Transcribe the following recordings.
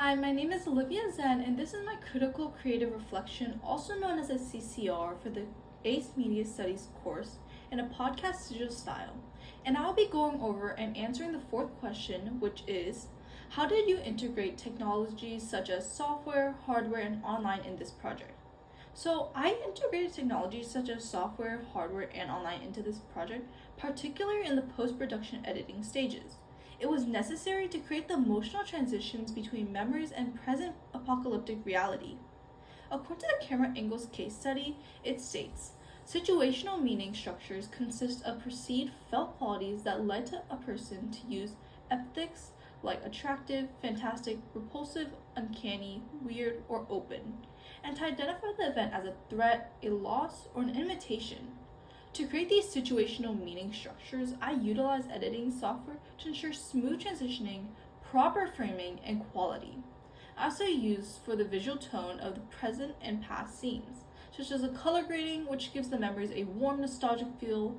Hi, my name is Olivia Zhen, and this is my critical creative reflection, also known as a CCR, for the Aice Media Studies course in a podcast digital style. And I'll be going over and answering the fourth question, which is, how did you integrate technologies such as software, hardware, and online in this project? So I integrated technologies such as software, hardware, and online into this project, particularly in the post-production editing stages. It was necessary to create the emotional transitions between memories and present apocalyptic reality. According to the camera angles case study, it states, situational meaning structures consist of perceived felt qualities that led to a person to use epithets like attractive, fantastic, repulsive, uncanny, weird, or open, and to identify the event as a threat, a loss, or an invitation. To create these situational meaning structures, I utilize editing software to ensure smooth transitioning, proper framing, and quality. I also use for the visual tone of the present and past scenes, such as a color grading, which gives the memories a warm, nostalgic feel,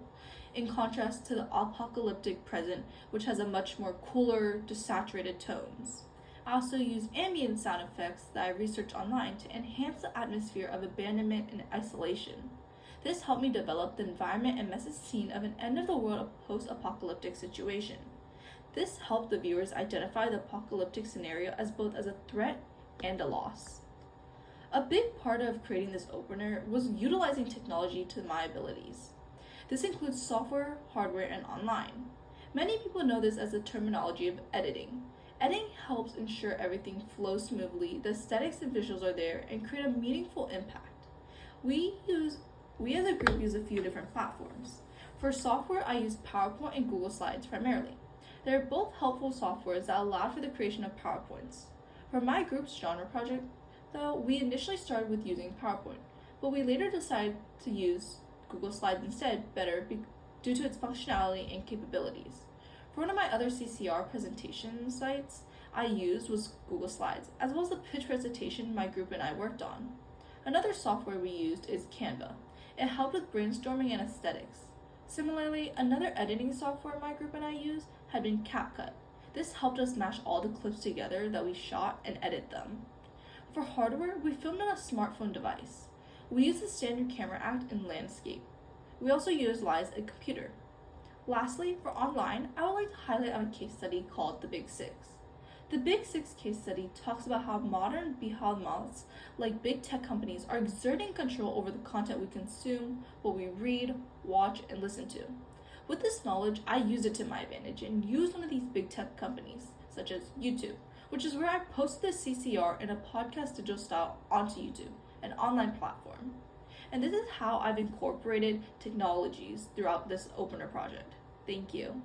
in contrast to the apocalyptic present, which has a much more cooler, desaturated tones. I also use ambient sound effects that I researched online to enhance the atmosphere of abandonment and isolation. This helped me develop the environment and message scene of an end-of-the-world post-apocalyptic situation. This helped the viewers identify the apocalyptic scenario as both as a threat and a loss. A big part of creating this opener was utilizing technology to my abilities. This includes software, hardware, and online. Many people know this as the terminology of editing. Editing helps ensure everything flows smoothly, the aesthetics and visuals are there, and create a meaningful impact. We as a group use a few different platforms. For software, I use PowerPoint and Google Slides primarily. They're both helpful softwares that allow for the creation of PowerPoints. For my group's genre project, though, we initially started with using PowerPoint, but we later decided to use Google Slides instead due to its functionality and capabilities. For one of my other CCR presentation sites I used was Google Slides, as well as the pitch presentation my group and I worked on. Another software we used is Canva. It helped with brainstorming and aesthetics. Similarly, another editing software my group and I used had been CapCut. This helped us mash all the clips together that we shot and edit them. For hardware, we filmed on a smartphone device. We used the standard camera act in landscape. We also utilized a computer. Lastly, for online, I would like to highlight on a case study called The Big Six. The Big Six case study talks about how modern behemoths like big tech companies are exerting control over the content we consume, what we read, watch, and listen to. With this knowledge, I used it to my advantage and used one of these big tech companies, such as YouTube, which is where I posted the CCR in a podcast digital style onto YouTube, an online platform. And this is how I've incorporated technologies throughout this opener project. Thank you.